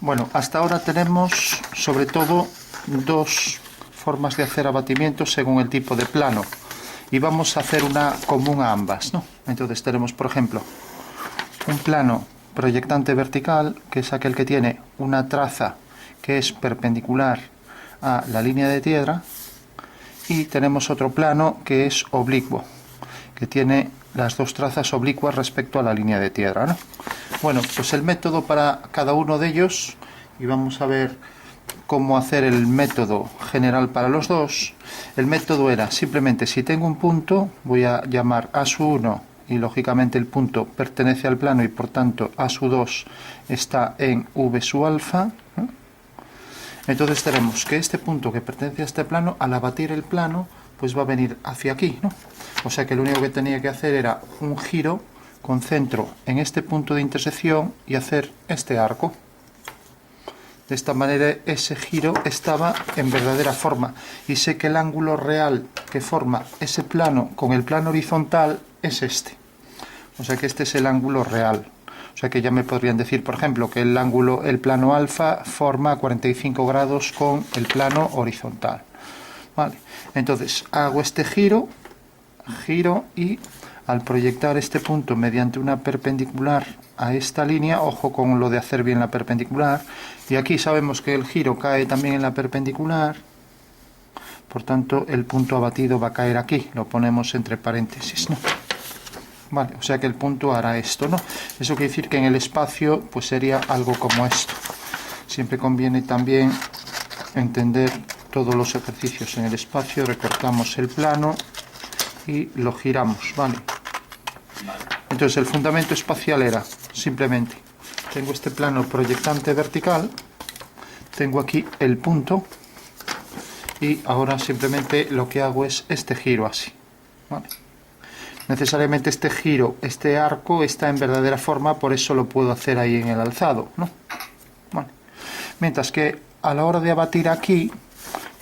Bueno, hasta ahora tenemos sobre todo dos formas de hacer abatimientos según el tipo de plano y vamos a hacer una común a ambas, ¿no? Entonces tenemos, por ejemplo, un plano proyectante vertical, que es aquel que tiene una traza que es perpendicular a la línea de tierra, y tenemos otro plano que es oblicuo, que tiene las dos trazas oblicuas respecto a la línea de tierra, ¿no? Bueno, pues el método para cada uno de ellos, y vamos a ver cómo hacer el método general para los dos. El método era simplemente, si tengo un punto, voy a llamar a su 1 y lógicamente el punto pertenece al plano y por tanto a su 2 está en v su alfa, ¿no? Entonces tenemos que este punto que pertenece a este plano, al abatir el plano, pues va a venir hacia aquí, ¿no? O sea que lo único que tenía que hacer era un giro con centro en este punto de intersección y hacer este arco. De esta manera ese giro estaba en verdadera forma y sé que el ángulo real que forma ese plano con el plano horizontal es este. O sea que este es el ángulo real. O sea que ya me podrían decir, por ejemplo, que el plano alfa forma 45 grados con el plano horizontal. Vale. Entonces hago este giro y al proyectar este punto mediante una perpendicular a esta línea, ojo con lo de hacer bien la perpendicular, y aquí sabemos que el giro cae también en la perpendicular, por tanto el punto abatido va a caer aquí, lo ponemos entre paréntesis, ¿no? Vale, o sea que el punto hará esto, ¿no? Eso quiere decir que en el espacio pues sería algo como esto. Siempre conviene también entender todos los ejercicios en el espacio. Recortamos el plano y lo giramos, ¿vale? Entonces el fundamento espacial era simplemente, tengo este plano proyectante vertical, tengo aquí el punto y ahora simplemente lo que hago es este giro así, ¿vale? Necesariamente este giro, este arco está en verdadera forma, por eso lo puedo hacer ahí en el alzado, ¿no? Vale. Mientras que a la hora de abatir aquí,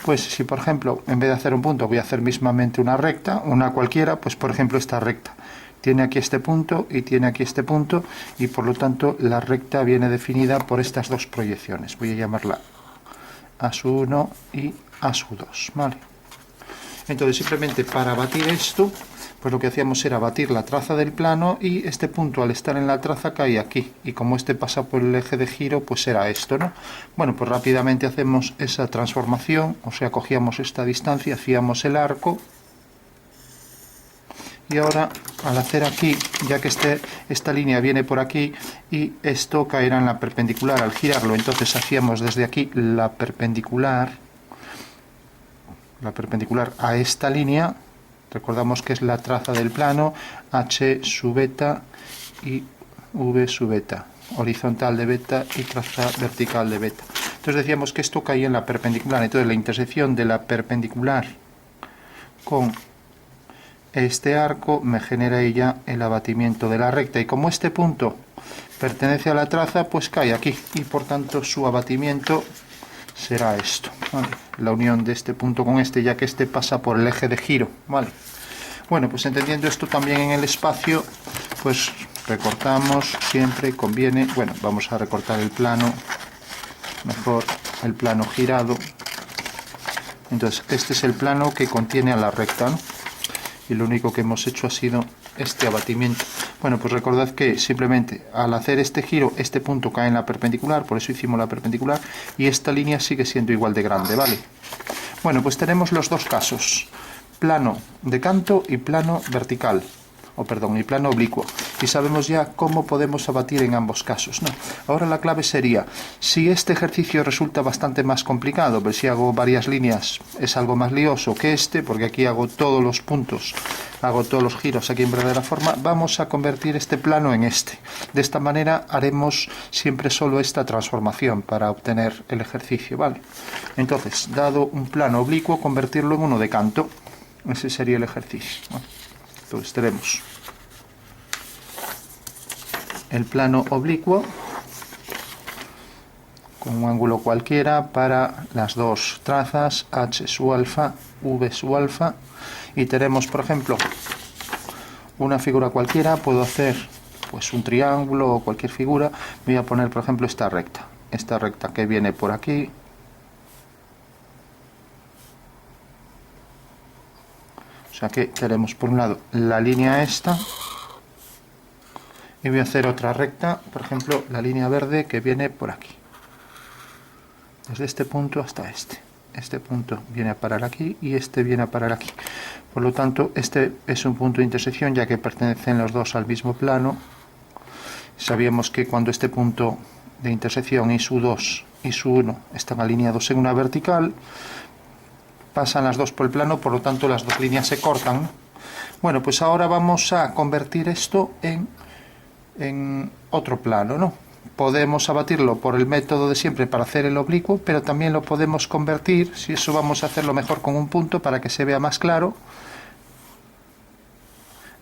pues si por ejemplo en vez de hacer un punto voy a hacer mismamente una recta, una cualquiera, pues por ejemplo esta recta tiene aquí este punto y tiene aquí este punto y por lo tanto la recta viene definida por estas dos proyecciones. Voy a llamarla a su 1 y a su 2, ¿vale? Entonces simplemente para abatir esto, pues lo que hacíamos era batir la traza del plano y este punto al estar en la traza cae aquí y como este pasa por el eje de giro pues era esto, ¿no? Bueno, pues rápidamente hacemos esa transformación, o sea, cogíamos esta distancia, hacíamos el arco y ahora al hacer aquí, ya que esta línea viene por aquí y esto caerá en la perpendicular al girarlo, entonces hacíamos desde aquí la perpendicular a esta línea. Recordamos que es la traza del plano, h sub beta y v sub beta, horizontal de beta y traza vertical de beta. Entonces decíamos que esto caía en la perpendicular, entonces la intersección de la perpendicular con este arco me genera ella el abatimiento de la recta, y como este punto pertenece a la traza, pues cae aquí, y por tanto su abatimiento será esto, ¿vale? La unión de este punto con este, ya que este pasa por el eje de giro, ¿vale? Bueno, pues entendiendo esto también en el espacio, pues recortamos, siempre conviene, bueno, vamos a recortar el plano, mejor el plano girado. Entonces este es el plano que contiene a la recta, ¿no? Y lo único que hemos hecho ha sido este abatimiento. Bueno, pues recordad que simplemente al hacer este giro, este punto cae en la perpendicular, por eso hicimos la perpendicular, y esta línea sigue siendo igual de grande, ¿vale? Bueno, pues tenemos los dos casos, plano de canto y plano vertical, y plano oblicuo, y sabemos ya cómo podemos abatir en ambos casos, ¿no? Ahora la clave sería, si este ejercicio resulta bastante más complicado, pero si hago varias líneas es algo más lioso que este, porque aquí hago todos los puntos, hago todos los giros aquí en verdadera forma, vamos a convertir este plano en este. De esta manera haremos siempre solo esta transformación para obtener el ejercicio, ¿vale? Entonces, dado un plano oblicuo, convertirlo en uno de canto, ese sería el ejercicio, ¿vale? Entonces tenemos el plano oblicuo con un ángulo cualquiera para las dos trazas, h sub alfa, v sub alfa, y tenemos, por ejemplo, una figura cualquiera, puedo hacer pues un triángulo o cualquier figura, voy a poner por ejemplo esta recta, esta recta que viene por aquí. O sea que tenemos por un lado la línea esta, y voy a hacer otra recta, por ejemplo la línea verde que viene por aquí, desde este punto hasta este punto viene a parar aquí y este viene a parar aquí. Por lo tanto, este es un punto de intersección, ya que pertenecen los dos al mismo plano. Sabíamos que cuando este punto de intersección y su 2 y su 1 están alineados en una vertical, pasan las dos por el plano, por lo tanto las dos líneas se cortan. Bueno, pues ahora vamos a convertir esto en otro plano, ¿no? Podemos abatirlo por el método de siempre para hacer el oblicuo, pero también lo podemos convertir, si eso vamos a hacerlo mejor con un punto para que se vea más claro.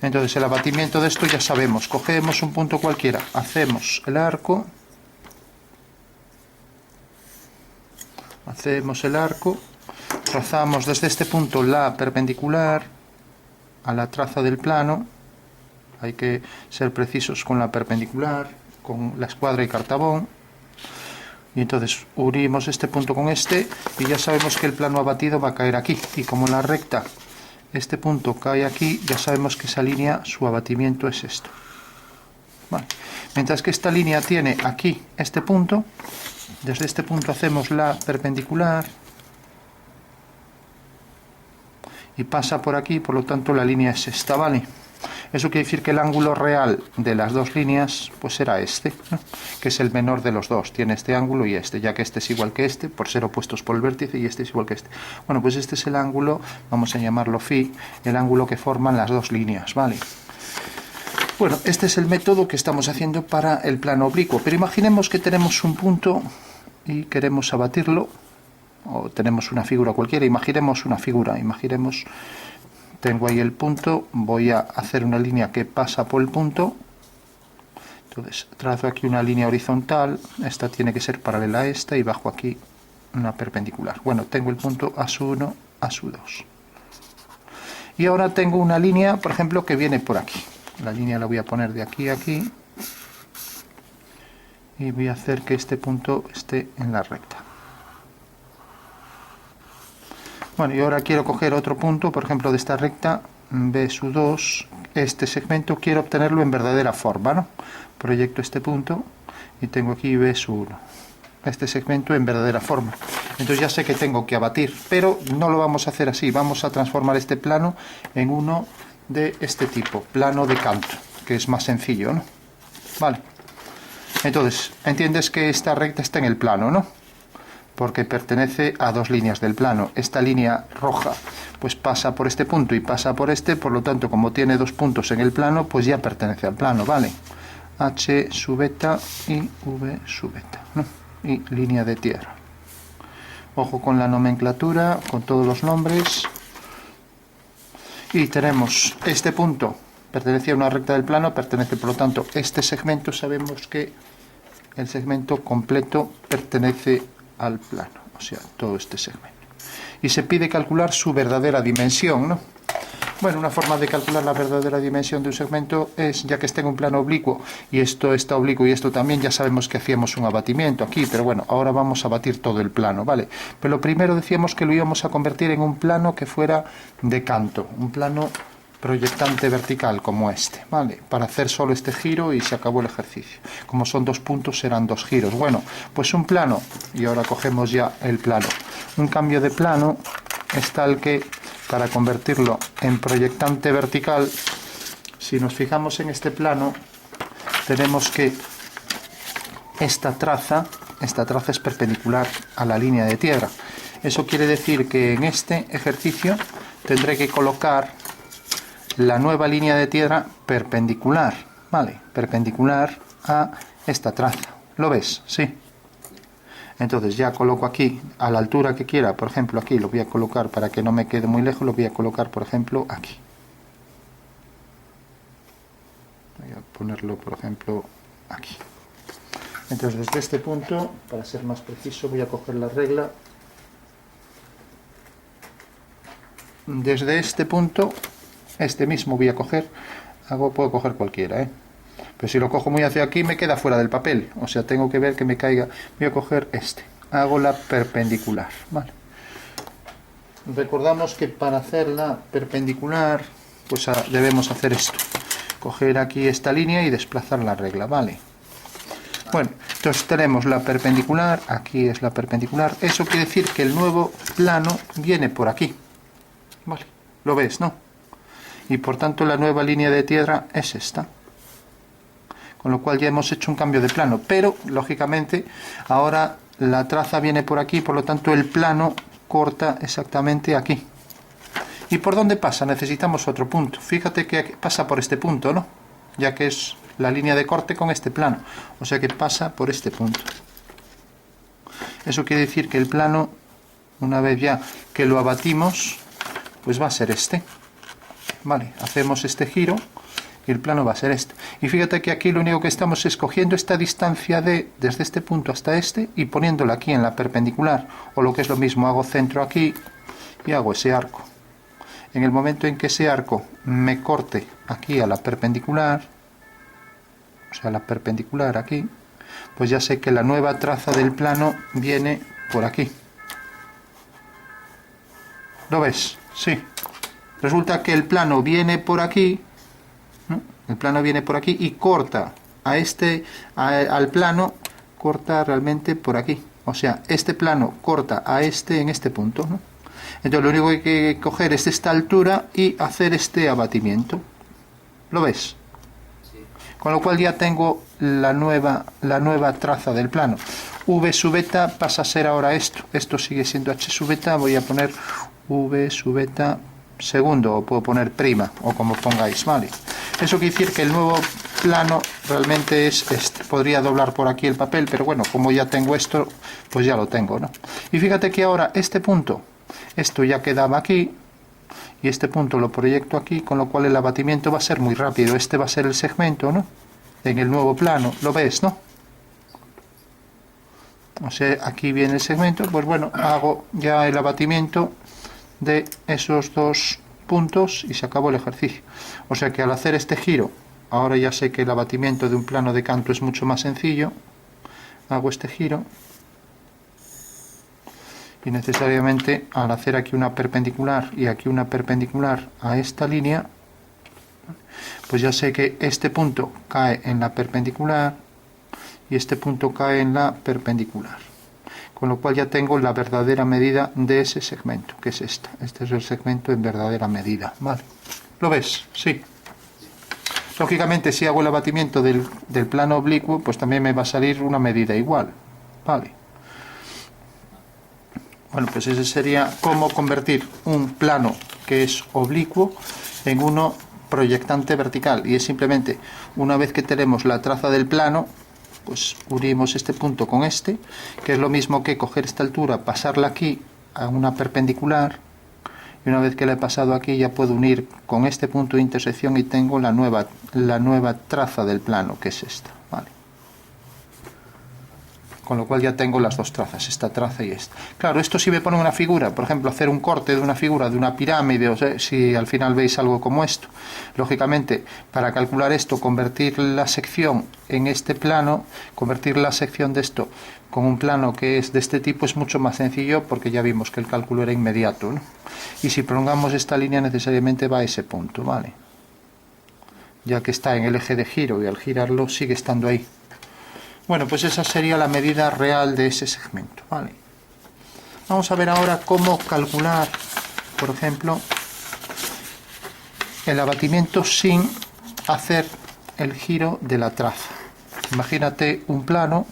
Entonces el abatimiento de esto ya sabemos, cogemos un punto cualquiera, hacemos el arco, trazamos desde este punto la perpendicular a la traza del plano. Hay que ser precisos con la perpendicular, con la escuadra y cartabón, y entonces unimos este punto con este y ya sabemos que el plano abatido va a caer aquí, y como la recta este punto cae aquí, ya sabemos que esa línea, su abatimiento es esto. Vale. Mientras que esta línea tiene aquí este punto, desde este punto hacemos la perpendicular y pasa por aquí, por lo tanto la línea es esta, ¿vale? Eso quiere decir que el ángulo real de las dos líneas pues será este, ¿no? Que es el menor de los dos, tiene este ángulo y este, ya que este es igual que este, por ser opuestos por el vértice, y este es igual que este. Bueno, pues este es el ángulo, vamos a llamarlo phi, el ángulo que forman las dos líneas, ¿vale? Bueno, este es el método que estamos haciendo para el plano oblicuo, pero imaginemos que tenemos un punto y queremos abatirlo, o tenemos una figura cualquiera, imaginemos una figura, tengo ahí el punto, voy a hacer una línea que pasa por el punto, entonces trazo aquí una línea horizontal, esta tiene que ser paralela a esta y bajo aquí una perpendicular. Bueno, tengo el punto a su 1, a su 2. Y ahora tengo una línea, por ejemplo, que viene por aquí. La línea la voy a poner de aquí a aquí y voy a hacer que este punto esté en la recta. Bueno, y ahora quiero coger otro punto, por ejemplo, de esta recta, B sub 2, este segmento quiero obtenerlo en verdadera forma, ¿no? Proyecto este punto y tengo aquí B sub 1, este segmento en verdadera forma. Entonces ya sé que tengo que abatir, pero no lo vamos a hacer así, vamos a transformar este plano en uno de este tipo, plano de canto, que es más sencillo, ¿no? Vale. Entonces, entiendes que esta recta está en el plano, ¿no? Porque pertenece a dos líneas del plano. Esta línea roja pues pasa por este punto y pasa por este, por lo tanto, como tiene dos puntos en el plano, pues ya pertenece al plano, ¿vale? H sub beta y V sub beta, ¿no? Y línea de tierra. Ojo con la nomenclatura, con todos los nombres. Y tenemos este punto, pertenece a una recta del plano, pertenece, por lo tanto, este segmento, sabemos que el segmento completo pertenece al plano, o sea, todo este segmento. Y se pide calcular su verdadera dimensión, ¿no? Bueno, una forma de calcular la verdadera dimensión de un segmento es, ya que esté en un plano oblicuo, y esto está oblicuo y esto también, ya sabemos que hacíamos un abatimiento aquí, pero bueno, ahora vamos a abatir todo el plano, ¿vale? Pero lo primero decíamos que lo íbamos a convertir en un plano que fuera de canto, un plano proyectante vertical como este, ¿vale? Para hacer solo este giro y se acabó el ejercicio. Como son dos puntos, serán dos giros. Bueno, pues un plano, y ahora cogemos ya el plano. Un cambio de plano es tal que, para convertirlo en proyectante vertical, si nos fijamos en este plano, tenemos que esta traza es perpendicular a la línea de tierra. Eso quiere decir que en este ejercicio tendré que colocar la nueva línea de tierra perpendicular, ¿vale? Perpendicular a esta traza. ¿Lo ves? Sí. Entonces ya coloco aquí a la altura que quiera, por ejemplo aquí lo voy a colocar para que no me quede muy lejos, lo voy a colocar por ejemplo aquí. Voy a ponerlo por ejemplo aquí. Entonces desde este punto, para ser más preciso, voy a coger la regla. Desde este punto, este mismo voy a coger, puedo coger cualquiera, pero Pero si lo cojo muy hacia aquí me queda fuera del papel, o sea, tengo que ver que me caiga. Voy a coger este, hago la perpendicular, ¿vale? Recordamos que para hacer la perpendicular, pues debemos hacer esto, coger aquí esta línea y desplazar la regla, ¿vale? Bueno, entonces tenemos la perpendicular, aquí es la perpendicular, eso quiere decir que el nuevo plano viene por aquí, ¿vale? ¿Lo ves, no? Y por tanto la nueva línea de tierra es esta, con lo cual ya hemos hecho un cambio de plano, pero lógicamente ahora la traza viene por aquí, por lo tanto el plano corta exactamente aquí. ¿Y por dónde pasa? Necesitamos otro punto. Fíjate que pasa por este punto, ¿no? Ya que es la línea de corte con este plano. O sea que pasa por este punto. Eso quiere decir que el plano, una vez ya que lo abatimos, pues va a ser este. Vale, hacemos este giro y el plano va a ser este. Y fíjate que aquí lo único que estamos es cogiendo esta distancia desde este punto hasta este y poniéndola aquí en la perpendicular. O lo que es lo mismo, hago centro aquí y hago ese arco. En el momento en que ese arco me corte aquí a la perpendicular, o sea, la perpendicular aquí, pues ya sé que la nueva traza del plano viene por aquí. ¿Lo ves? Sí. Resulta que el plano viene por aquí, ¿no? El plano viene por aquí y corta al plano, corta realmente por aquí. O sea, este plano corta a este en este punto, ¿no? Entonces lo único que hay que coger es esta altura y hacer este abatimiento. ¿Lo ves? Sí. Con lo cual ya tengo la nueva traza del plano. V sub beta pasa a ser ahora esto. Esto sigue siendo H sub beta. Voy a poner V sub beta segundo, o puedo poner prima, o como pongáis, ¿vale? Eso quiere decir que el nuevo plano realmente es este. Podría doblar por aquí el papel, pero bueno, como ya tengo esto, pues ya lo tengo, ¿no? Y fíjate que ahora este punto, esto ya quedaba aquí, y este punto lo proyecto aquí, con lo cual el abatimiento va a ser muy rápido. Este va a ser el segmento, ¿no? En el nuevo plano, ¿lo ves, no? O sea, aquí viene el segmento, pues bueno, hago ya el abatimiento de esos dos puntos y se acabó el ejercicio. O sea que al hacer este giro, ahora ya sé que el abatimiento de un plano de canto es mucho más sencillo. Hago este giro y necesariamente al hacer aquí una perpendicular y aquí una perpendicular a esta línea, pues ya sé que este punto cae en la perpendicular y este punto cae en la perpendicular, con lo cual ya tengo la verdadera medida de ese segmento, que es esta. Este es el segmento en verdadera medida, ¿vale? ¿Lo ves? Sí. Lógicamente, si hago el abatimiento del plano oblicuo, pues también me va a salir una medida igual, ¿vale? Bueno, pues ese sería cómo convertir un plano que es oblicuo en uno proyectante vertical. Y es simplemente, una vez que tenemos la traza del plano, pues unimos este punto con este, que es lo mismo que coger esta altura, pasarla aquí a una perpendicular, y una vez que la he pasado aquí ya puedo unir con este punto de intersección y tengo la nueva traza del plano, que es esta, ¿vale? Con lo cual ya tengo las dos trazas, esta traza y esta. Claro, esto si me pone una figura, por ejemplo, hacer un corte de una figura, de una pirámide, o sea, si al final veis algo como esto, lógicamente, para calcular esto, convertir la sección en este plano, convertir la sección de esto con un plano que es de este tipo es mucho más sencillo, porque ya vimos que el cálculo era inmediato, ¿no? Y si prolongamos esta línea necesariamente va a ese punto, ¿vale? Ya que está en el eje de giro y al girarlo sigue estando ahí. Bueno, pues esa sería la medida real de ese segmento, ¿vale? Vamos a ver ahora cómo calcular, por ejemplo, el abatimiento sin hacer el giro de la traza. Imagínate un plano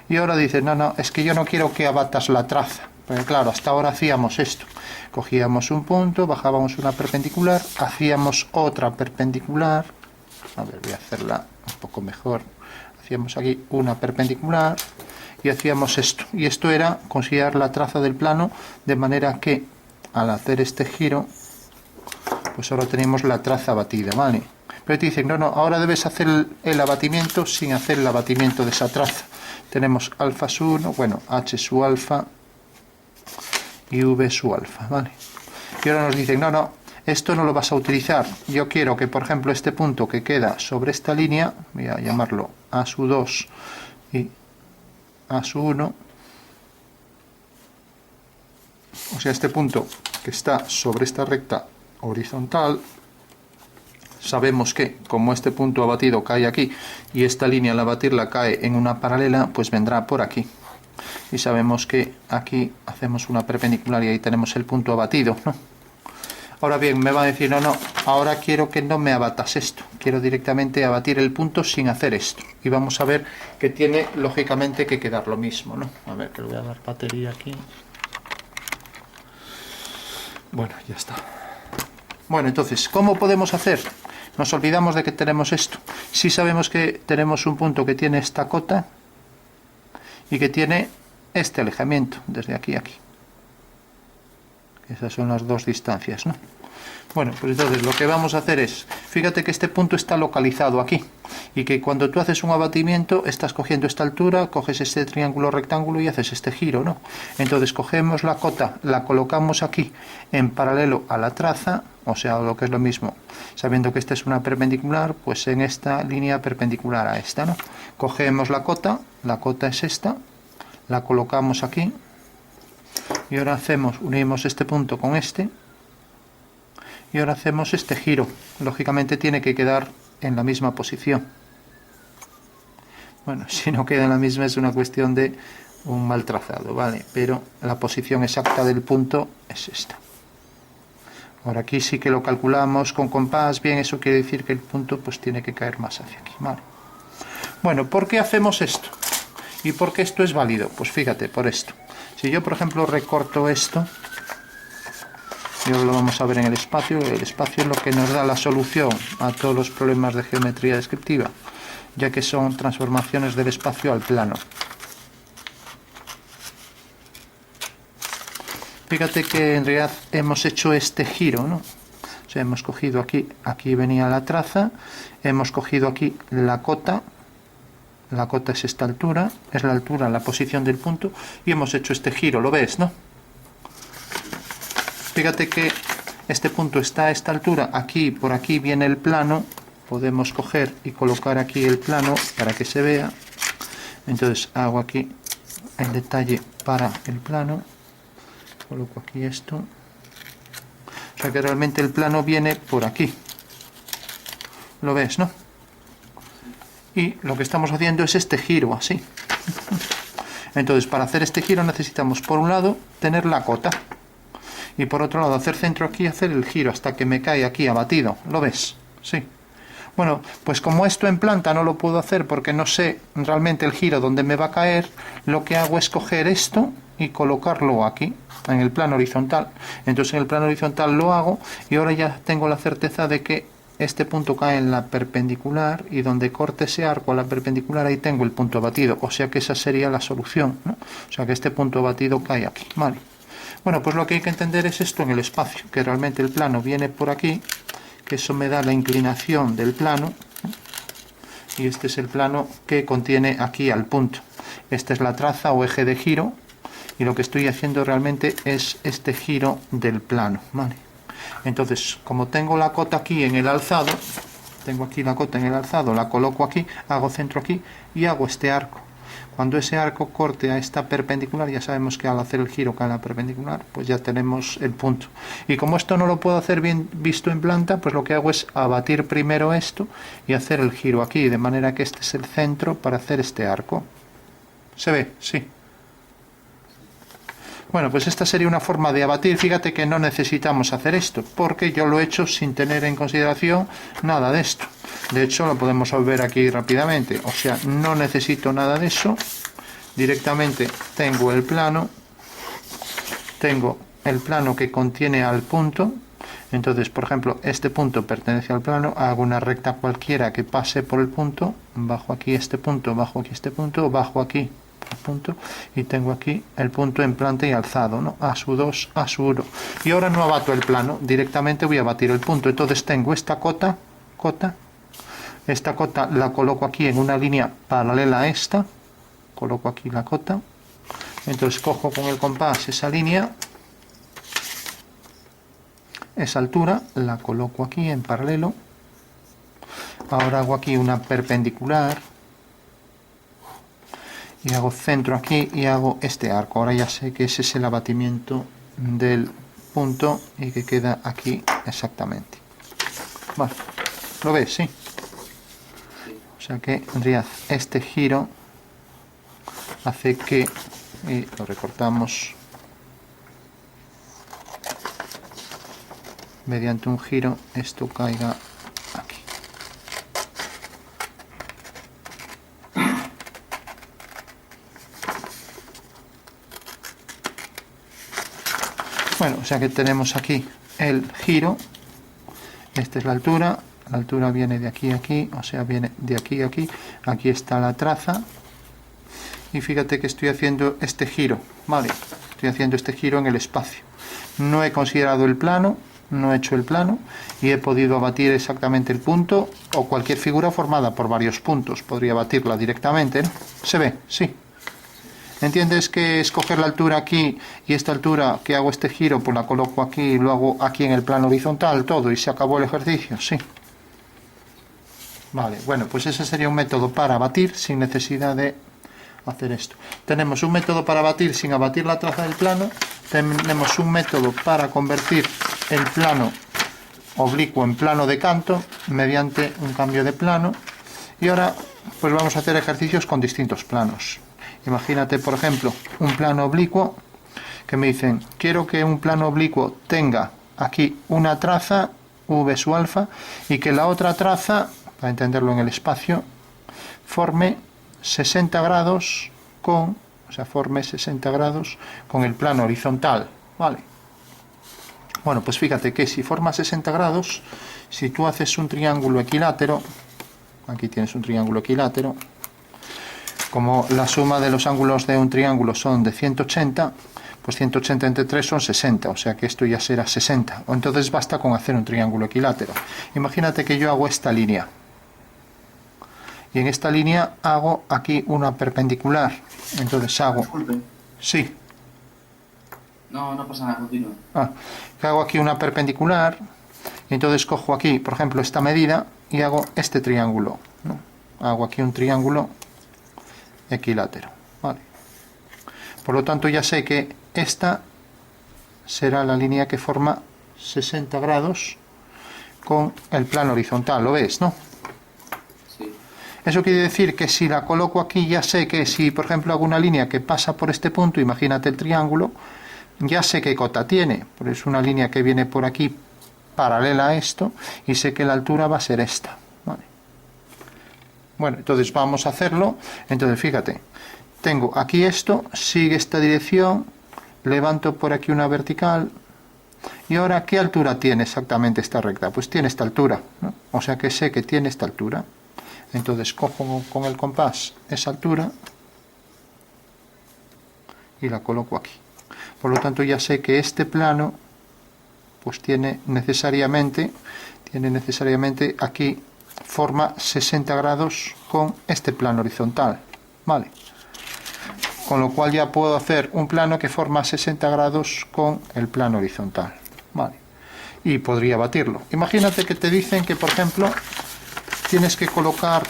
y ahora dices, no, es que yo no quiero que abatas la traza. Porque claro, hasta ahora hacíamos esto. Cogíamos un punto, bajábamos una perpendicular, hacíamos otra perpendicular. A ver, voy a hacerla un poco mejor. Hacíamos aquí una perpendicular y hacíamos esto. Y esto era considerar la traza del plano, de manera que al hacer este giro, pues ahora tenemos la traza abatida, ¿vale? Pero te dicen, no, ahora debes hacer el abatimiento sin hacer el abatimiento de esa traza. Tenemos alfa sub 1, bueno, h sub alfa y v sub alfa, ¿vale? Y ahora nos dicen, no, esto no lo vas a utilizar. Yo quiero que, por ejemplo, este punto que queda sobre esta línea, voy a llamarlo A2 y A1, o sea, este punto que está sobre esta recta horizontal, sabemos que como este punto abatido cae aquí y esta línea al abatirla cae en una paralela, pues vendrá por aquí. Y sabemos que aquí hacemos una perpendicular y ahí tenemos el punto abatido, ¿no? Ahora bien, me va a decir, no, ahora quiero que no me abatas esto, quiero directamente abatir el punto sin hacer esto. Y vamos a ver que tiene lógicamente que quedar lo mismo, ¿no? A ver, que le voy a dar batería aquí. Bueno, ya está. Bueno, entonces, ¿cómo podemos hacer? Nos olvidamos de que tenemos esto. Sí sabemos que tenemos un punto que tiene esta cota y que tiene este alejamiento, desde aquí a aquí. Esas son las dos distancias, ¿no? Bueno, pues entonces lo que vamos a hacer es, fíjate que este punto está localizado aquí y que cuando tú haces un abatimiento estás cogiendo esta altura, coges este triángulo rectángulo y haces este giro, ¿no? Entonces cogemos la cota, la colocamos aquí en paralelo a la traza, o sea, lo que es lo mismo, sabiendo que esta es una perpendicular, pues en esta línea perpendicular a esta, ¿no? Cogemos la cota es esta, la colocamos aquí y ahora unimos este punto con este. Y ahora hacemos este giro. Lógicamente tiene que quedar en la misma posición. Bueno, si no queda en la misma es una cuestión de un mal trazado, ¿vale? Pero la posición exacta del punto es esta. Ahora aquí sí que lo calculamos con compás. Bien, eso quiere decir que el punto pues tiene que caer más hacia aquí, ¿vale? Bueno, ¿por qué hacemos esto? ¿Y por qué esto es válido? Pues fíjate, por esto. Si yo, por ejemplo, recorto esto, y ahora lo vamos a ver en el espacio es lo que nos da la solución a todos los problemas de geometría descriptiva, ya que son transformaciones del espacio al plano. Fíjate que en realidad hemos hecho este giro, ¿no? O sea, hemos cogido aquí venía la traza, hemos cogido aquí la cota es esta altura, es la altura, la posición del punto, y hemos hecho este giro, ¿lo ves, no? Fíjate que este punto está a esta altura, aquí, por aquí viene el plano, podemos coger y colocar aquí el plano para que se vea. Entonces hago aquí el detalle para el plano, coloco aquí esto, o sea que realmente el plano viene por aquí, ¿lo ves, no? Y lo que estamos haciendo es este giro, así. Entonces para hacer este giro necesitamos por un lado tener la cota, y por otro lado hacer centro aquí y hacer el giro hasta que me cae aquí abatido. ¿Lo ves? Sí. Bueno, pues como esto en planta no lo puedo hacer porque no sé realmente el giro donde me va a caer, lo que hago es coger esto y colocarlo aquí, en el plano horizontal. Entonces en el plano horizontal lo hago y ahora ya tengo la certeza de que este punto cae en la perpendicular y donde corte ese arco a la perpendicular ahí tengo el punto abatido. O sea que esa sería la solución, ¿no? O sea que este punto abatido cae aquí, ¿vale? Bueno, pues lo que hay que entender es esto en el espacio, que realmente el plano viene por aquí, que eso me da la inclinación del plano, y este es el plano que contiene aquí al punto. Esta es la traza o eje de giro, y lo que estoy haciendo realmente es este giro del plano, ¿vale? Entonces, como tengo la cota aquí en el alzado, tengo aquí la cota en el alzado, la coloco aquí, hago centro aquí y hago este arco. Cuando ese arco corte a esta perpendicular, ya sabemos que al hacer el giro cae en la perpendicular, pues ya tenemos el punto. Y como esto no lo puedo hacer bien visto en planta, pues lo que hago es abatir primero esto y hacer el giro aquí, de manera que este es el centro para hacer este arco. ¿Se ve? Sí. Bueno, pues esta sería una forma de abatir. Fíjate que no necesitamos hacer esto, porque yo lo he hecho sin tener en consideración nada de esto. De hecho, lo podemos ver aquí rápidamente. O sea, no necesito nada de eso. Directamente tengo el plano que contiene al punto. Entonces, por ejemplo, este punto pertenece al plano. Hago una recta cualquiera que pase por el punto. Bajo aquí este punto, bajo aquí este punto, bajo aquí el punto y tengo aquí el punto en planta y alzado, ¿no? A2, A1. Y ahora no abato el plano, directamente voy a abatir el punto. Entonces tengo esta cota, esta cota la coloco aquí en una línea paralela a esta, coloco aquí la cota, entonces cojo con el compás esa línea esa altura, la coloco aquí en paralelo. Ahora hago aquí una perpendicular y hago centro aquí y hago este arco. Ahora ya sé que ese es el abatimiento del punto y que queda aquí exactamente. Vale, ¿lo ves? Sí. O sea que en realidad este giro hace que, y lo recortamos mediante un giro, esto caiga aquí. Bueno, o sea que tenemos aquí el giro, esta es la altura viene de aquí a aquí, o sea, viene de aquí a aquí, aquí está la traza, y fíjate que estoy haciendo este giro, ¿vale? Estoy haciendo este giro en el espacio. No he considerado el plano, no he hecho el plano, y he podido abatir exactamente el punto, o cualquier figura formada por varios puntos, podría abatirla directamente, ¿no? ¿Se ve? Sí. ¿Entiendes que escoger la altura aquí y esta altura que hago este giro, pues la coloco aquí y lo hago aquí en el plano horizontal, todo, y se acabó el ejercicio? Sí. Vale, bueno, pues ese sería un método para abatir sin necesidad de hacer esto. Tenemos un método para abatir sin abatir la traza del plano, tenemos un método para convertir el plano oblicuo en plano de canto mediante un cambio de plano, y ahora pues vamos a hacer ejercicios con distintos planos. Imagínate, por ejemplo, un plano oblicuo que me dicen, quiero que un plano oblicuo tenga aquí una traza, v su alfa, y que la otra traza, para entenderlo en el espacio, forme 60 grados con, forme 60 grados con el plano horizontal, ¿vale? Bueno, pues fíjate que si forma 60 grados, si tú haces un triángulo equilátero, aquí tienes un triángulo equilátero, como la suma de los ángulos de un triángulo son de 180, pues 180 entre 3 son 60, o sea que esto ya será 60. Entonces basta con hacer un triángulo equilátero. Imagínate que yo hago esta línea. Y en esta línea hago aquí una perpendicular. Entonces hago... Disculpe. Sí. No pasa nada, continúa. Hago aquí una perpendicular. Y entonces cojo aquí, por ejemplo, esta medida y hago este triángulo, ¿no? Hago aquí un triángulo equilátero, ¿vale? Por lo tanto ya sé que esta será la línea que forma 60 grados con el plano horizontal, ¿lo ves, no? Sí. Eso quiere decir que si la coloco aquí, ya sé que si por ejemplo hago una línea que pasa por este punto, imagínate el triángulo, ya sé qué cota tiene, porque es una línea que viene por aquí paralela a esto, y sé que la altura va a ser esta, ¿vale? Bueno, entonces vamos a hacerlo. Entonces fíjate, tengo aquí esto, sigue esta dirección, levanto por aquí una vertical, y ahora ¿qué altura tiene exactamente esta recta? Pues tiene esta altura, ¿no? O sea que sé que tiene esta altura. Entonces cojo con el compás esa altura y la coloco aquí. Por lo tanto ya sé que este plano pues tiene necesariamente aquí forma 60 grados con este plano horizontal, ¿vale? Con lo cual ya puedo hacer un plano que forma 60 grados con el plano horizontal, ¿vale? Y podría batirlo. Imagínate que te dicen que, por ejemplo, tienes que colocar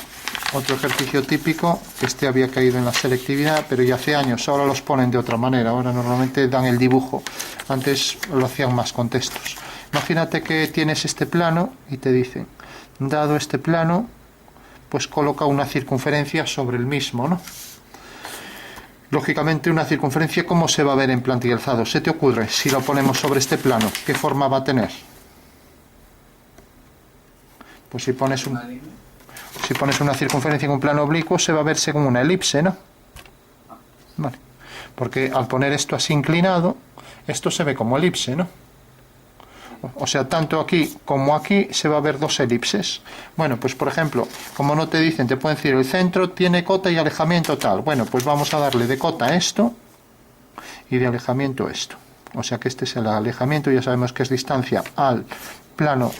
otro ejercicio típico, que este había caído en la selectividad, pero ya hace años, ahora los ponen de otra manera, ahora normalmente dan el dibujo, antes lo hacían más con textos. Imagínate que tienes este plano y te dicen, dado este plano, pues coloca una circunferencia sobre el mismo, ¿no? Lógicamente una circunferencia, ¿cómo se va a ver en planta y alzado? ¿Se te ocurre si lo ponemos sobre este plano? ¿Qué forma va a tener? Pues si pones una circunferencia en un plano oblicuo, se va a ver según una elipse, ¿no? Vale. Porque al poner esto así inclinado, esto se ve como elipse, ¿no? O sea, tanto aquí como aquí se va a ver dos elipses. Bueno, pues por ejemplo, como no te dicen, te pueden decir el centro tiene cota y alejamiento tal. Bueno, pues vamos a darle de cota esto y de alejamiento esto. O sea que este es el alejamiento, ya sabemos que es distancia al plano,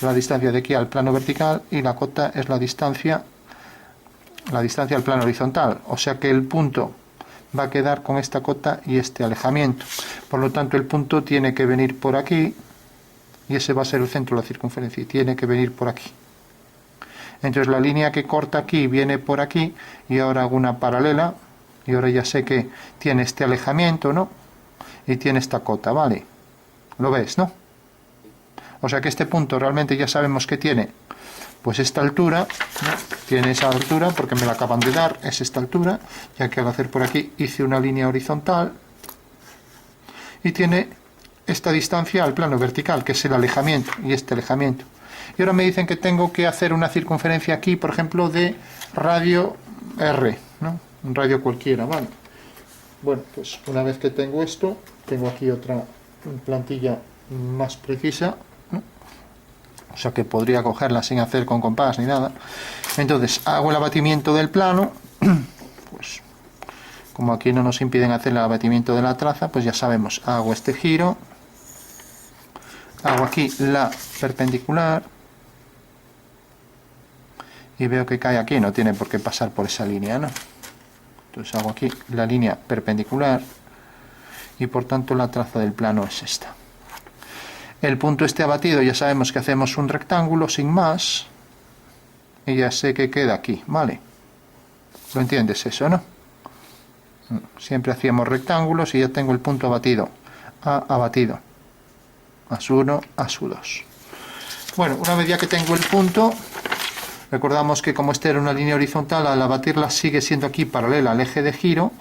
la distancia de aquí al plano vertical, y la cota es la distancia al plano horizontal. O sea que el punto va a quedar con esta cota y este alejamiento. Por lo tanto, el punto tiene que venir por aquí y ese va a ser el centro de la circunferencia y tiene que venir por aquí. Entonces la línea que corta aquí viene por aquí y ahora hago una paralela y ahora ya sé que tiene este alejamiento, ¿no? Y tiene esta cota, ¿vale? ¿Lo ves, no? O sea que este punto realmente ya sabemos que tiene pues esta altura, ¿no? Tiene esa altura porque me la acaban de dar, es esta altura, ya que al hacer por aquí hice una línea horizontal y tiene esta distancia al plano vertical, que es el alejamiento y este alejamiento. Y ahora me dicen que tengo que hacer una circunferencia aquí, por ejemplo, de radio R, ¿no? Un radio cualquiera, ¿vale? Bueno, pues una vez que tengo esto, tengo aquí otra plantilla más precisa, ¿no? O sea que podría cogerla sin hacer con compás ni nada. Entonces hago el abatimiento del plano, pues como aquí no nos impiden hacer el abatimiento de la traza, pues ya sabemos, hago este giro, hago aquí la perpendicular y veo que cae aquí, no tiene por qué pasar por esa línea, ¿no? Entonces hago aquí la línea perpendicular y por tanto la traza del plano es esta. El punto este abatido ya sabemos que hacemos un rectángulo sin más y ya sé que queda aquí, ¿vale? ¿Lo entiendes eso, no? Siempre hacíamos rectángulos y ya tengo el punto abatido. A abatido. A1, A2. Bueno, una vez ya que tengo el punto, recordamos que como esta era una línea horizontal, al abatirla sigue siendo aquí paralela al eje de giro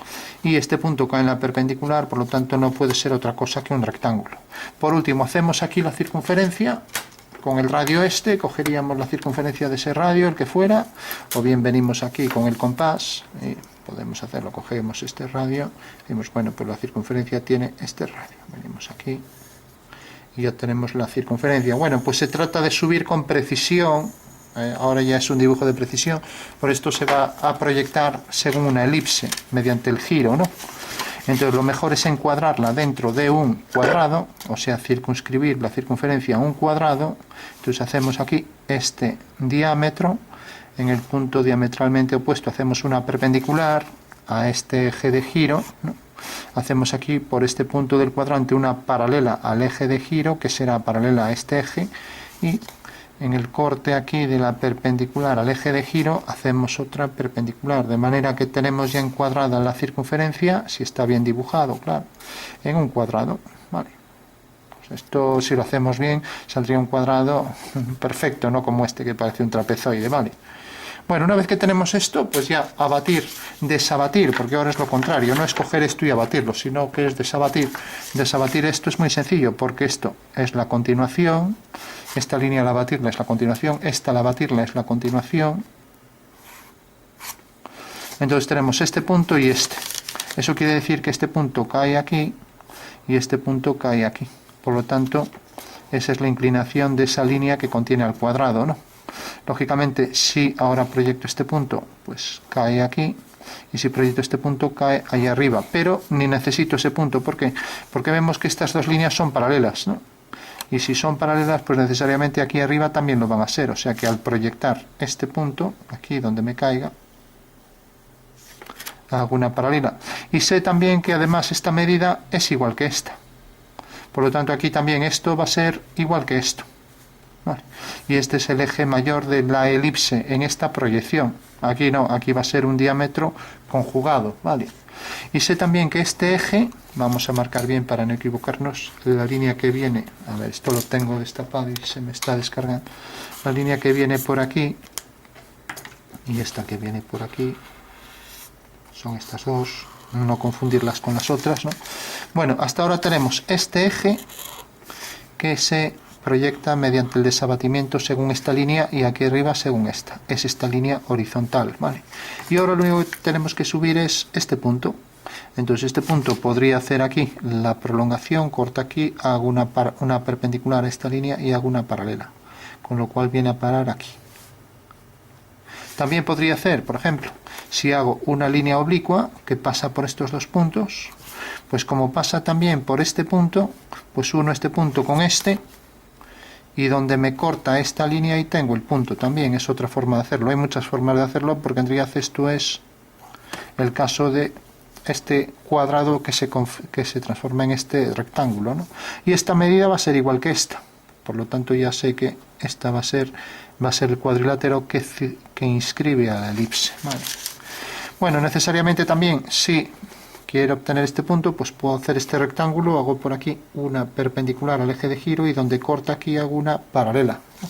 y este punto cae en la perpendicular, por lo tanto no puede ser otra cosa que un rectángulo. Por último, hacemos aquí la circunferencia con el radio este, cogeríamos la circunferencia de ese radio, el que fuera, o bien venimos aquí con el compás, y podemos hacerlo, cogemos este radio, decimos, bueno, pues la circunferencia tiene este radio, venimos aquí y ya tenemos la circunferencia. Bueno, pues se trata de subir con precisión, ahora ya es un dibujo de precisión, por esto se va a proyectar según una elipse, mediante el giro, ¿no? Entonces lo mejor es encuadrarla dentro de un cuadrado, o sea, circunscribir la circunferencia a un cuadrado. Entonces hacemos aquí este diámetro, en el punto diametralmente opuesto hacemos una perpendicular a este eje de giro, ¿no? Hacemos aquí por este punto del cuadrante una paralela al eje de giro, que será paralela a este eje, y en el corte aquí de la perpendicular al eje de giro hacemos otra perpendicular, de manera que tenemos ya encuadrada la circunferencia, si está bien dibujado, claro, en un cuadrado, ¿vale? Pues esto, si lo hacemos bien, saldría un cuadrado perfecto, no como este que parece un trapezoide, ¿vale? Bueno, una vez que tenemos esto, pues ya abatir, desabatir, porque ahora es lo contrario, no es coger esto y abatirlo, sino que es desabatir. Desabatir esto es muy sencillo, porque esto es la continuación, esta línea al abatirla es la continuación, esta al abatirla es la continuación. Entonces tenemos este punto y este. Eso quiere decir que este punto cae aquí y este punto cae aquí. Por lo tanto, esa es la inclinación de esa línea que contiene al cuadrado, ¿no? Lógicamente, si ahora proyecto este punto, pues cae aquí, y si proyecto este punto, cae ahí arriba, pero ni necesito ese punto. ¿Por qué? Porque vemos que estas dos líneas son paralelas, ¿no? Y si son paralelas, pues necesariamente aquí arriba también lo van a ser, o sea que al proyectar este punto, aquí donde me caiga, hago una paralela. Y sé también que además esta medida es igual que esta. Por lo tanto, aquí también esto va a ser igual que esto. Vale. Y este es el eje mayor de la elipse en esta proyección. Aquí no, aquí va a ser un diámetro conjugado, ¿vale? Y sé también que este eje, vamos a marcar bien para no equivocarnos, la línea que viene, a ver, esto lo tengo destapado y se me está descargando, la línea que viene por aquí y esta que viene por aquí, son estas dos, no confundirlas con las otras, ¿no? Bueno, hasta ahora tenemos este eje que se proyecta mediante el desabatimiento según esta línea y aquí arriba según esta. Es esta línea horizontal, ¿vale? Y ahora lo único que tenemos que subir es este punto. Entonces este punto podría hacer aquí la prolongación, corta aquí, hago una perpendicular a esta línea y hago una paralela. Con lo cual viene a parar aquí. También podría hacer, por ejemplo, si hago una línea oblicua que pasa por estos dos puntos, pues como pasa también por este punto, pues uno este punto con este, y donde me corta esta línea y tengo el punto también, es otra forma de hacerlo. Hay muchas formas de hacerlo porque en realidad esto es el caso de este cuadrado que se transforma en este rectángulo, ¿no? Y esta medida va a ser igual que esta. Por lo tanto ya sé que esta va a ser el cuadrilátero que inscribe a la elipse. Vale. Bueno, necesariamente también, si quiero obtener este punto, pues puedo hacer este rectángulo, hago por aquí una perpendicular al eje de giro y donde corta aquí hago una paralela, ¿no?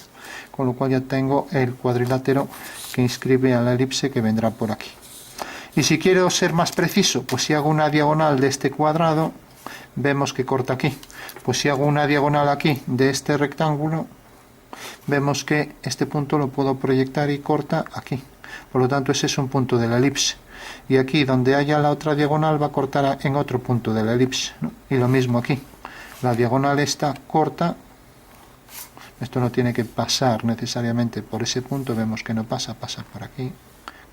Con lo cual ya tengo el cuadrilátero que inscribe a la elipse que vendrá por aquí. Y si quiero ser más preciso, pues si hago una diagonal de este cuadrado, vemos que corta aquí. Pues si hago una diagonal aquí de este rectángulo, vemos que este punto lo puedo proyectar y corta aquí. Por lo tanto, ese es un punto de la elipse. Y aquí, donde haya la otra diagonal, va a cortar en otro punto de la elipse, ¿no? Y lo mismo aquí. La diagonal esta corta. Esto no tiene que pasar necesariamente por ese punto. Vemos que no pasa, pasa por aquí.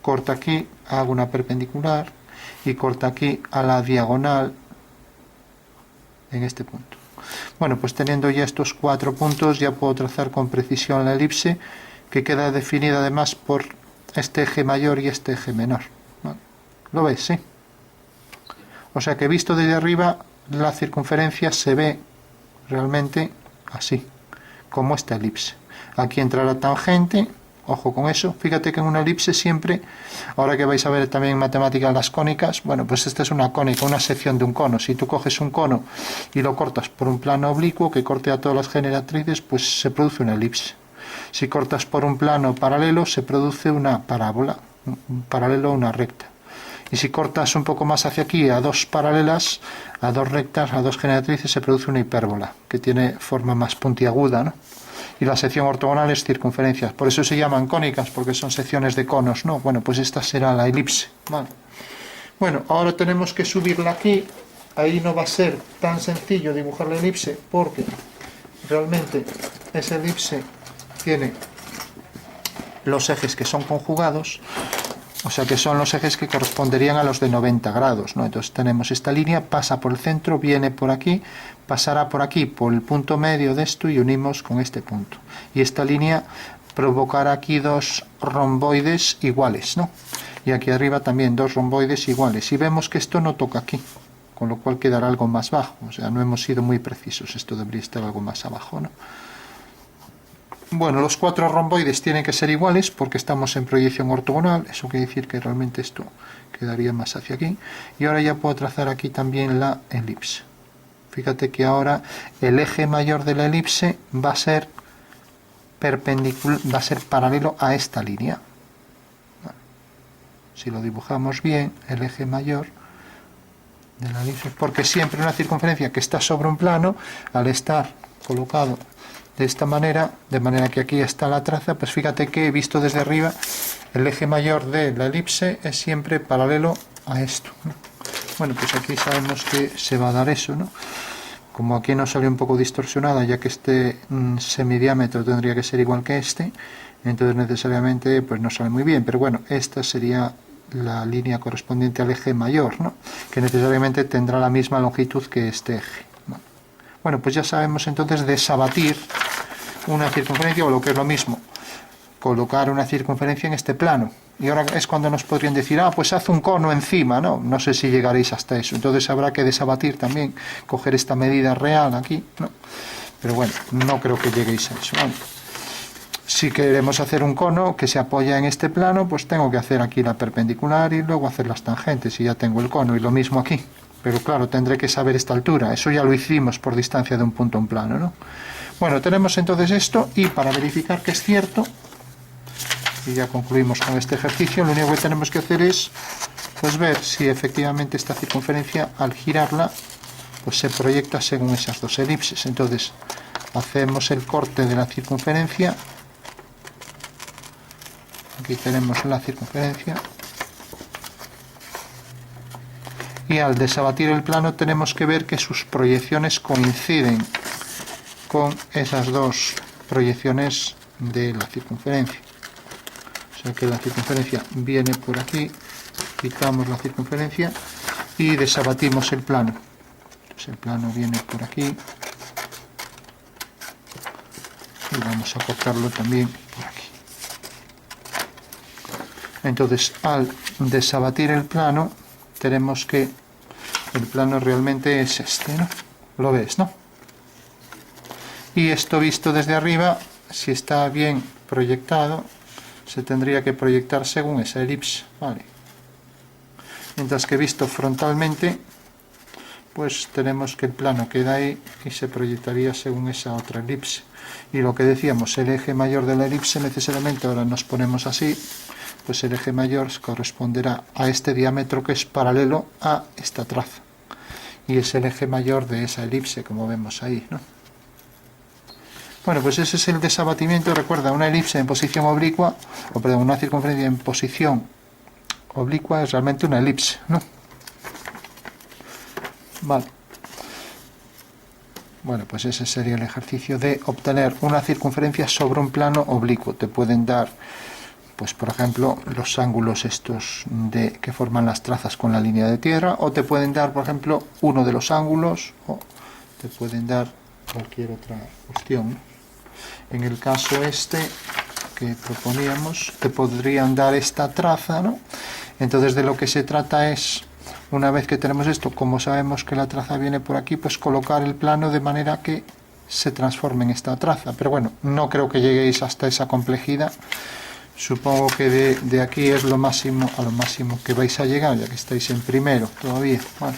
Corta aquí, hago una perpendicular. Y corta aquí a la diagonal en este punto. Bueno, pues teniendo ya estos 4 puntos, ya puedo trazar con precisión la elipse, que queda definida además por este eje mayor y este eje menor. ¿Lo ves? Sí. O sea que visto desde arriba, la circunferencia se ve realmente así, como esta elipse. Aquí entra la tangente, ojo con eso. Fíjate que en una elipse siempre, ahora que vais a ver también en matemáticas las cónicas, bueno, pues esta es una cónica, una sección de un cono. Si tú coges un cono y lo cortas por un plano oblicuo que corte a todas las generatrices, pues se produce una elipse. Si cortas por un plano paralelo, se produce una parábola, un paralelo a una recta. Y si cortas un poco más hacia aquí, a dos paralelas, a dos rectas, a dos generatrices, se produce una hipérbola, que tiene forma más puntiaguda, ¿no? Y la sección ortogonal es circunferencias. Por eso se llaman cónicas, porque son secciones de conos, ¿no? Bueno, pues esta será la elipse, ¿vale? Bueno, ahora tenemos que subirla aquí. Ahí no va a ser tan sencillo dibujar la elipse, porque realmente esa elipse tiene los ejes que son conjugados, o sea que son los ejes que corresponderían a los de 90 grados, ¿no? Entonces tenemos esta línea, pasa por el centro, viene por aquí, pasará por aquí, por el punto medio de esto y unimos con este punto. Y esta línea provocará aquí dos romboides iguales, ¿no? Y aquí arriba también dos romboides iguales. Y vemos que esto no toca aquí, con lo cual quedará algo más bajo. O sea, no hemos sido muy precisos, esto debería estar algo más abajo, ¿no? Bueno, los 4 romboides tienen que ser iguales porque estamos en proyección ortogonal. Eso quiere decir que realmente esto quedaría más hacia aquí. Y ahora ya puedo trazar aquí también la elipse. Fíjate que ahora el eje mayor de la elipse va a ser perpendicular, va a ser paralelo a esta línea. Si lo dibujamos bien, el eje mayor de la elipse, porque siempre una circunferencia que está sobre un plano, al estar colocado de esta manera, de manera que aquí está la traza, pues fíjate que visto desde arriba, el eje mayor de la elipse es siempre paralelo a esto, ¿no? Bueno, pues aquí sabemos que se va a dar eso, ¿no? Como aquí nos sale un poco distorsionada, ya que este semidiámetro tendría que ser igual que este, entonces necesariamente pues no sale muy bien, pero bueno, esta sería la línea correspondiente al eje mayor, ¿no? Que necesariamente tendrá la misma longitud que este eje, ¿no? Bueno, pues ya sabemos entonces desabatir una circunferencia, o lo que es lo mismo, colocar una circunferencia en este plano. Y ahora es cuando nos podrían decir, pues haz un cono encima, ¿no? No sé si llegaréis hasta eso. Entonces habrá que desabatir también, coger esta medida real aquí, ¿no? Pero bueno, no creo que lleguéis a eso, ¿vale? Si queremos hacer un cono que se apoya en este plano, pues tengo que hacer aquí la perpendicular y luego hacer las tangentes y ya tengo el cono. Y lo mismo aquí. Pero claro, tendré que saber esta altura. Eso ya lo hicimos por distancia de un punto a un plano, ¿no? Bueno, tenemos entonces esto, y para verificar que es cierto, y ya concluimos con este ejercicio, lo único que tenemos que hacer es pues ver si efectivamente esta circunferencia, al girarla, pues se proyecta según esas dos elipses. Entonces hacemos el corte de la circunferencia. Aquí tenemos la circunferencia. Y al desabatir el plano tenemos que ver que sus proyecciones coinciden con esas dos proyecciones de la circunferencia. O sea que la circunferencia viene por aquí, quitamos la circunferencia y desabatimos el plano. Entonces el plano viene por aquí y vamos a cortarlo también por aquí. Entonces al desabatir el plano tenemos que el plano realmente es este, ¿no? Lo ves, ¿no? Y esto visto desde arriba, si está bien proyectado, se tendría que proyectar según esa elipse, ¿vale? Mientras que visto frontalmente, pues tenemos que el plano queda ahí y se proyectaría según esa otra elipse. Y lo que decíamos, el eje mayor de la elipse necesariamente, ahora nos ponemos así, pues el eje mayor corresponderá a este diámetro que es paralelo a esta traza. Y es el eje mayor de esa elipse, como vemos ahí, ¿no? Bueno, pues ese es el desabatimiento. Recuerda, una elipse en posición oblicua, o perdón, una circunferencia en posición oblicua es realmente una elipse, ¿no? Vale. Bueno, pues ese sería el ejercicio de obtener una circunferencia sobre un plano oblicuo. Te pueden dar, pues por ejemplo, los ángulos estos que forman las trazas con la línea de tierra, o te pueden dar, por ejemplo, uno de los ángulos, o te pueden dar cualquier otra cuestión, ¿no? En el caso este que proponíamos, te podrían dar esta traza, ¿no? Entonces de lo que se trata es, una vez que tenemos esto, como sabemos que la traza viene por aquí, pues colocar el plano de manera que se transforme en esta traza. Pero bueno, no creo que lleguéis hasta esa complejidad. Supongo que de aquí es lo máximo, a lo máximo que vais a llegar, ya que estáis en primero todavía. Vale.